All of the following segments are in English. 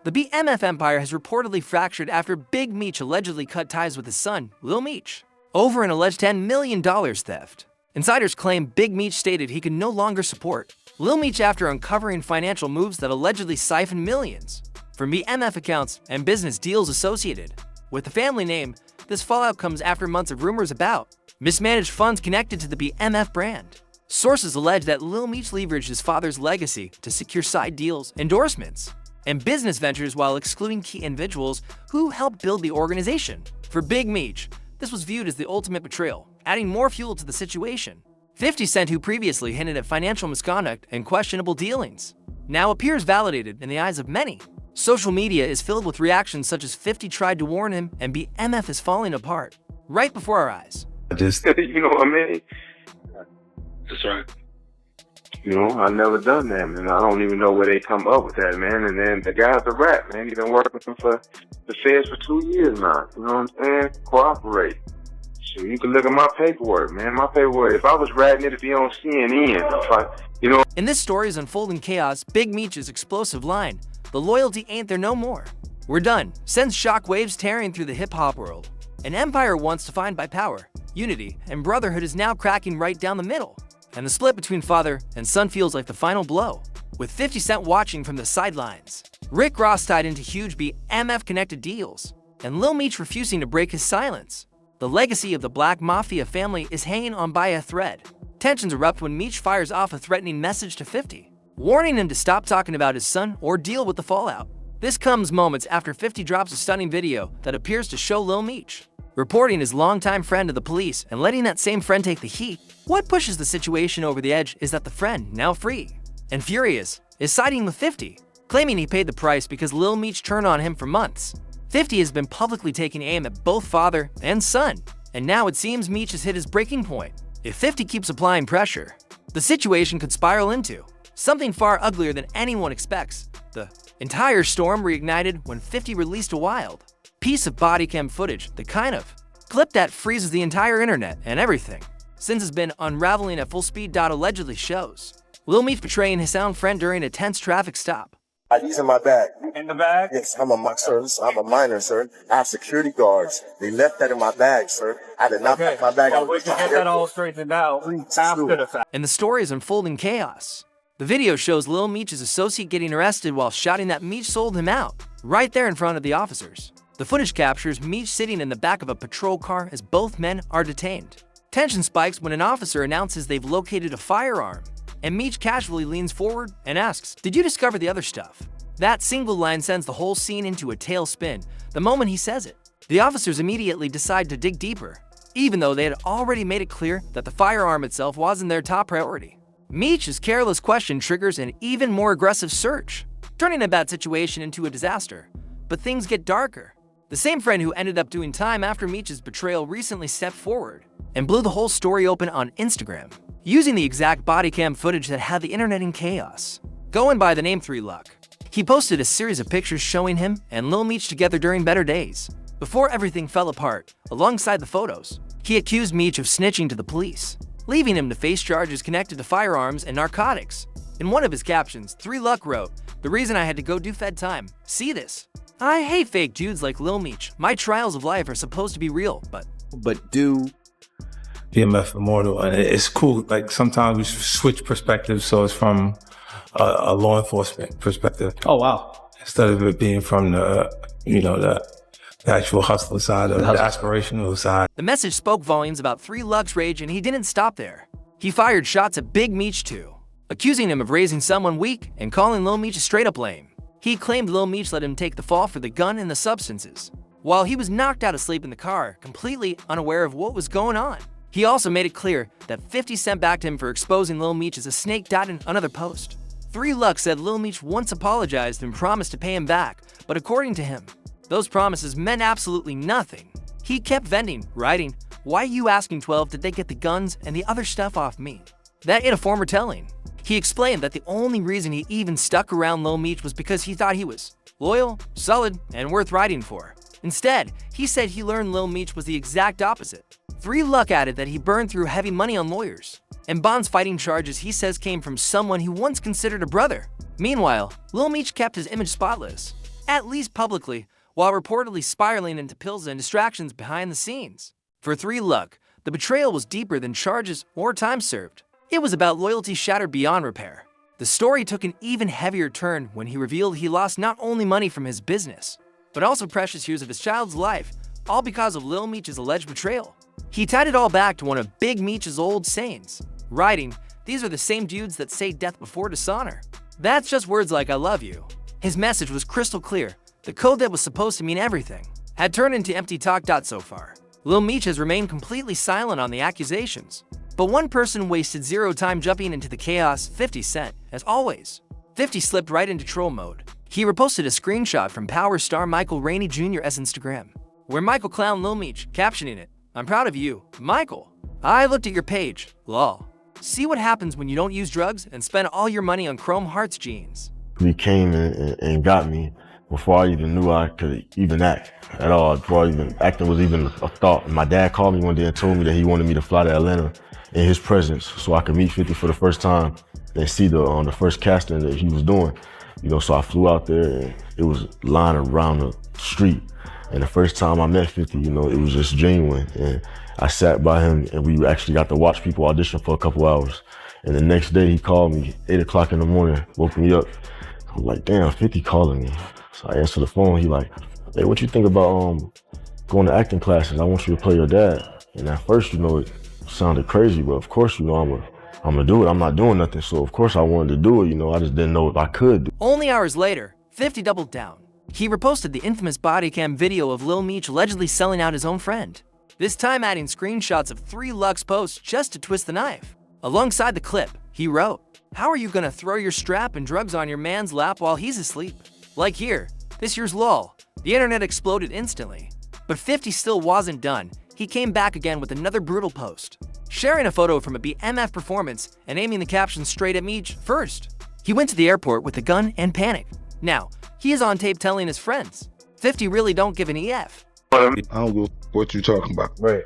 The BMF empire has reportedly fractured after Big Meech allegedly cut ties with his son, Lil Meech, over an alleged $10 million theft. Insiders claim Big Meech stated he could no longer support Lil Meech after uncovering financial moves that allegedly siphoned millions from BMF accounts and business deals associated with the family name. This fallout comes after months of rumors about mismanaged funds connected to the BMF brand. Sources allege that Lil Meech leveraged his father's legacy to secure side deals, endorsements, and business ventures while excluding key individuals who helped build the organization. For Big Meech, this was viewed as the ultimate betrayal, adding more fuel to the situation. 50 Cent, who previously hinted at financial misconduct and questionable dealings, now appears validated in the eyes of many. Social media is filled with reactions such as 50 tried to warn him and BMF is falling apart right before our eyes. You know what I mean? That's right. You know, I never done that, man. I don't even know where they come up with that, man. And then the guy's a rat, man. He's been working with them for the feds for 2 years now. You know what I'm saying? Cooperate. So you can look at my paperwork, man. My paperwork. If I was ratting it, it'd be on CNN. In this story's unfolding chaos, Big Meech's explosive line, "The loyalty ain't there no more. We're done," sends shockwaves tearing through the hip-hop world. An empire once defined by power, unity, and brotherhood is now cracking right down the middle. And the split between father and son feels like the final blow, with 50 Cent watching from the sidelines, Rick Ross tied into huge BMF-connected deals, and Lil Meech refusing to break his silence. The legacy of the Black Mafia family is hanging on by a thread. Tensions erupt when Meech fires off a threatening message to 50, warning him to stop talking about his son or deal with the fallout. This comes moments after 50 drops a stunning video that appears to show Lil Meech reporting his longtime friend to the police and letting that same friend take the heat. What pushes the situation over the edge is that the friend, now free and furious, is siding with 50, claiming he paid the price because Lil Meech turned on him for months. 50 has been publicly taking aim at both father and son, and now it seems Meech has hit his breaking point. If 50 keeps applying pressure, the situation could spiral into something far uglier than anyone expects. The entire storm reignited when 50 released a wild piece of body cam footage, the kind of clip that freezes the entire internet and everything since it's been unraveling at full speed. Allegedly shows Lil Meech betraying his sound friend during a tense traffic stop. He's in my bag. In the bag? Yes, I'm a minor, sir. I have security guards. They left that in my bag, sir. I did not pack my bag. Well, we can get that all straightened out after the fact. And the story is unfolding chaos. The video shows Lil Meech's associate getting arrested while shouting that Meech sold him out, right there in front of the officers. The footage captures Meech sitting in the back of a patrol car as both men are detained. Tension spikes when an officer announces they've located a firearm, and Meech casually leans forward and asks, "Did you discover the other stuff?" That single line sends the whole scene into a tailspin the moment he says it. The officers immediately decide to dig deeper, even though they had already made it clear that the firearm itself wasn't their top priority. Meech's careless question triggers an even more aggressive search, turning a bad situation into a disaster. But things get darker. The same friend who ended up doing time after Meech's betrayal recently stepped forward and blew the whole story open on Instagram, using the exact body cam footage that had the internet in chaos. Going by the name 3 Luck, he posted a series of pictures showing him and Lil Meech together during better days. Before everything fell apart, alongside the photos, he accused Meech of snitching to the police, leaving him to face charges connected to firearms and narcotics. In one of his captions, 3 Luck wrote, "The reason I had to go do Fed time. See this? I hate fake dudes like Lil Meech. My trials of life are supposed to be real, but do BMF immortal." And it's cool. Like sometimes we switch perspectives, so it's from a law enforcement perspective. Oh, wow. Instead of it being from the actual hustler side or the aspirational side. The message spoke volumes about 3 Luck's rage, and he didn't stop there. He fired shots at Big Meech too, accusing him of raising someone weak and calling Lil Meech a straight-up lame. He claimed Lil Meech let him take the fall for the gun and the substances, while he was knocked out asleep in the car, completely unaware of what was going on. He also made it clear that 50 Cent backed him for exposing Lil Meech as a snake. In another post, 3 Luck said Lil Meech once apologized and promised to pay him back, but according to him, those promises meant absolutely nothing. He kept venting, writing, "Why are you asking 12? Did they get the guns and the other stuff off me?" That in a former telling, he explained that the only reason he even stuck around Lil Meech was because he thought he was loyal, solid, and worth riding for. Instead, he said he learned Lil Meech was the exact opposite. 3 Luck added that he burned through heavy money on lawyers and bonds fighting charges he says came from someone he once considered a brother. Meanwhile, Lil Meech kept his image spotless. at least publicly, while reportedly spiraling into pills and distractions behind the scenes. For 3 Luck, the betrayal was deeper than charges or time served. It was about loyalty shattered beyond repair. The story took an even heavier turn when he revealed he lost not only money from his business, but also precious years of his child's life, all because of Lil Meech's alleged betrayal. He tied it all back to one of Big Meech's old sayings, writing, "These are the same dudes that say death before dishonor. That's just words like I love you." His message was crystal clear. The code that was supposed to mean everything had turned into empty talk. So far, Lil Meech has remained completely silent on the accusations. But one person wasted zero time jumping into the chaos: 50 Cent. As always, 50 slipped right into troll mode. He reposted a screenshot from Power star Michael Rainey Jr.'s Instagram, where Michael clowned Lil Meech, captioning it, "I'm proud of you, Michael. I looked at your page, lol. See what happens when you don't use drugs and spend all your money on Chrome Hearts jeans." He came and got me before I even knew I could even act at all, before even acting was even a thought. And my dad called me one day and told me that he wanted me to fly to Atlanta in his presence so I could meet 50 for the first time and see the first casting that he was doing. You know, so I flew out there and it was lined around the street. And the first time I met 50, you know, it was just genuine. And I sat by him and we actually got to watch people audition for a couple hours. And the next day he called me 8 o'clock in the morning, woke me up. I'm like, damn, 50 calling me. So I answered the phone. He like, "Hey, what you think about going to acting classes? I want you to play your dad." And at first, you know, it sounded crazy, but of course, you know, I'm gonna do it. I'm not doing nothing. So of course I wanted to do it. You know, I just didn't know if I could. Only hours later, 50 doubled down. He reposted the infamous body cam video of Lil Meech allegedly selling out his own friend, this time adding screenshots of 3 Luck's posts just to twist the knife. Alongside the clip, he wrote, "How are you gonna throw your strap and drugs on your man's lap while he's asleep? Like here, this year's lol." The internet exploded instantly. But 50 still wasn't done. He came back again with another brutal post, sharing a photo from a BMF performance and aiming the caption straight at Meech. First, he went to the airport with a gun and panic. Now, he is on tape telling his friends, 50 really don't give an EF. I don't know what you're talking about. Right.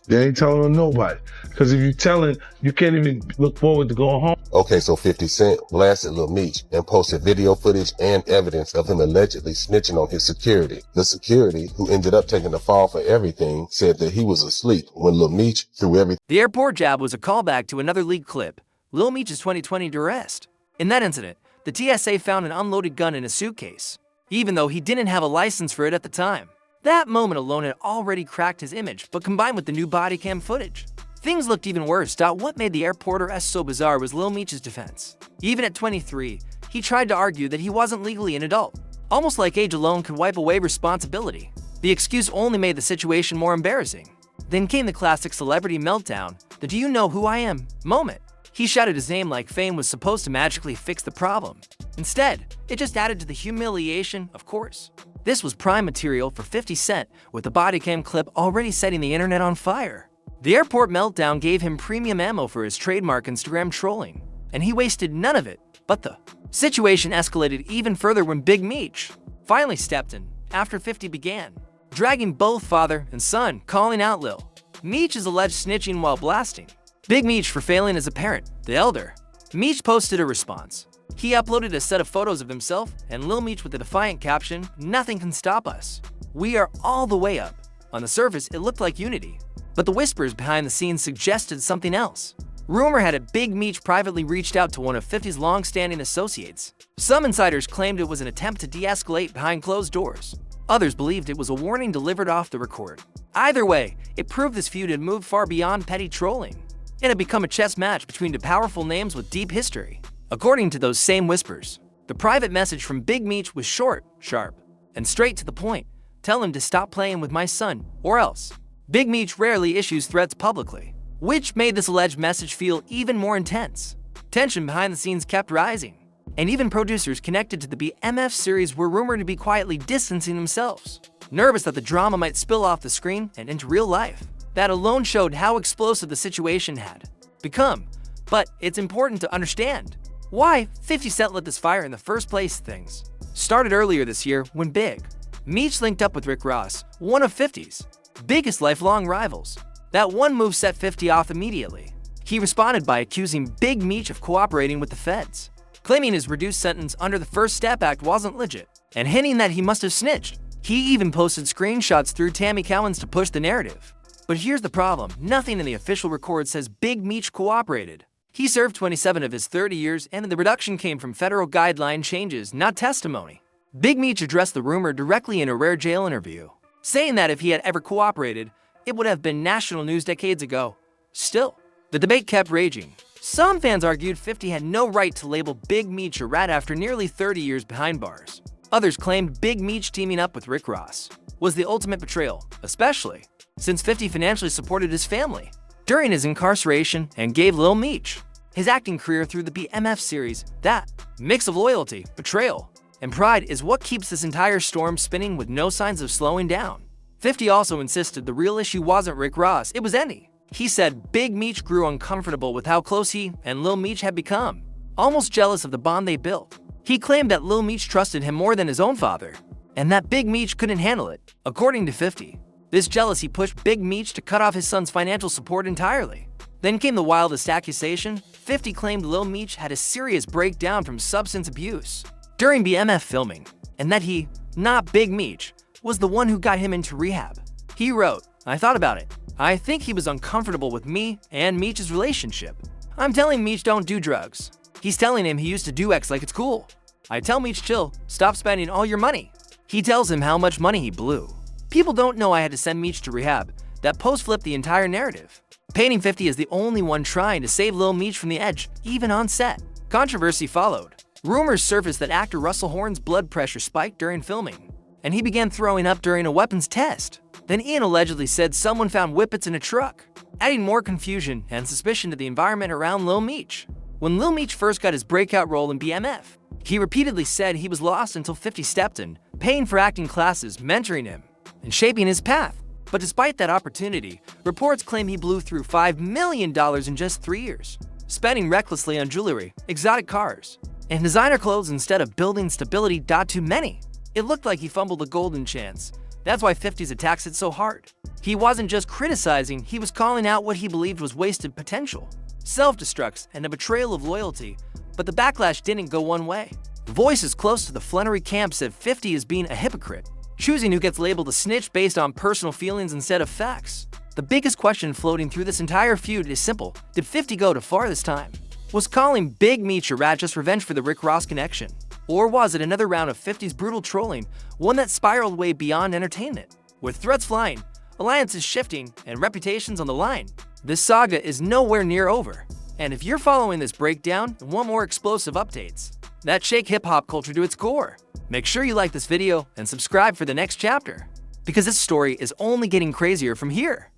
They ain't telling nobody. Because if you're telling, you can't even look forward to going home. Okay, so 50 Cent blasted Lil Meech and posted video footage and evidence of him allegedly snitching on his security. The security, who ended up taking the fall for everything, said that he was asleep when Lil Meech threw everything. The airport jab was a callback to another leaked clip, Lil Meech's 2020 arrest. In that incident, the TSA found an unloaded gun in his suitcase, even though he didn't have a license for it at the time. That moment alone had already cracked his image, but combined with the new body cam footage, things looked even worse. What made the airport arrest so bizarre was Lil Meech's defense. Even at 23, he tried to argue that he wasn't legally an adult, almost like age alone could wipe away responsibility. The excuse only made the situation more embarrassing. Then came the classic celebrity meltdown, the "do you know who I am" moment. He shouted his name like fame was supposed to magically fix the problem. Instead, it just added to the humiliation, of course. This was prime material for 50 Cent, with the body cam clip already setting the internet on fire. The airport meltdown gave him premium ammo for his trademark Instagram trolling, and he wasted none of it. But the situation escalated even further when Big Meech finally stepped in after 50 began, dragging both father and son, calling out Lil Meech's alleged snitching while blasting Big Meech for failing as a parent, the elder. Meech posted a response. He uploaded a set of photos of himself and Lil Meech with the defiant caption, "Nothing can stop us. We are all the way up." On the surface, it looked like unity, but the whispers behind the scenes suggested something else. Rumor had it Big Meech privately reached out to one of 50's long-standing associates. Some insiders claimed it was an attempt to de-escalate behind closed doors. Others believed it was a warning delivered off the record. Either way, it proved this feud had moved far beyond petty trolling. It had become a chess match between two powerful names with deep history. According to those same whispers, the private message from Big Meech was short, sharp, and straight to the point. "Tell him to stop playing with my son, or else." Big Meech rarely issues threats publicly, which made this alleged message feel even more intense. Tension behind the scenes kept rising, and even producers connected to the BMF series were rumored to be quietly distancing themselves, nervous that the drama might spill off the screen and into real life. That alone showed how explosive the situation had become. But it's important to understand why 50 Cent lit this fire in the first place. Things started earlier this year when Big Meech linked up with Rick Ross, one of 50's biggest lifelong rivals. That one move set 50 off immediately. He responded by accusing Big Meech of cooperating with the feds, claiming his reduced sentence under the First Step Act wasn't legit. and hinting that he must have snitched. He even posted screenshots through Tammy Cowens to push the narrative. But here's the problem, nothing in the official record says Big Meech cooperated. He served 27 of his 30 years, and the reduction came from federal guideline changes, not testimony. Big Meech addressed the rumor directly in a rare jail interview, saying that if he had ever cooperated, it would have been national news decades ago. Still, the debate kept raging. Some fans argued 50 had no right to label Big Meech a rat after nearly 30 years behind bars. Others claimed Big Meech teaming up with Rick Ross was the ultimate betrayal, especially since 50 financially supported his family during his incarceration and gave Lil Meech his acting career through the BMF series. That mix of loyalty, betrayal, and pride is what keeps this entire storm spinning with no signs of slowing down. 50 also insisted the real issue wasn't Rick Ross, it was Andy. He said Big Meech grew uncomfortable with how close he and Lil Meech had become, almost jealous of the bond they built. He claimed that Lil Meech trusted him more than his own father, and that Big Meech couldn't handle it. According to 50, this jealousy pushed Big Meech to cut off his son's financial support entirely. Then came the wildest accusation. 50 claimed Lil Meech had a serious breakdown from substance abuse during BMF filming, and that he, not Big Meech, was the one who got him into rehab. He wrote, "I thought about it. I think he was uncomfortable with me and Meech's relationship. I'm telling Meech don't do drugs. He's telling him he used to do X like it's cool. I tell Meech chill, stop spending all your money. He tells him how much money he blew. People don't know I had to send Meech to rehab." That post flipped the entire narrative, painting 50 as the only one trying to save Lil Meech from the edge, even on set. Controversy followed. Rumors surfaced that actor Russell Horn's blood pressure spiked during filming, and he began throwing up during a weapons test. Then Ian allegedly said someone found whippets in a truck, adding more confusion and suspicion to the environment around Lil Meech. When Lil Meech first got his breakout role in BMF, he repeatedly said he was lost until 50 stepped in, paying for acting classes, mentoring him, and shaping his path. But despite that opportunity, reports claim he blew through $5 million in just 3 years, spending recklessly on jewelry, exotic cars, and designer clothes instead of building stability. Too many. It looked like he fumbled a golden chance. That's why 50's attacks hit so hard. He wasn't just criticizing, he was calling out what he believed was wasted potential, self-destructs, and a betrayal of loyalty. But the backlash didn't go one way. Voices close to the Flannery camp said 50 is being a hypocrite, choosing who gets labeled a snitch based on personal feelings instead of facts. The biggest question floating through this entire feud is simple. Did 50 go too far this time? Was calling Big Meech a rat just revenge for the Rick Ross connection? Or was it another round of 50's brutal trolling, one that spiraled way beyond entertainment? With threats flying, alliances shifting, and reputations on the line, this saga is nowhere near over. And if you're following this breakdown and want more explosive updates that shake hip-hop culture to its core, make sure you like this video and subscribe for the next chapter, because this story is only getting crazier from here.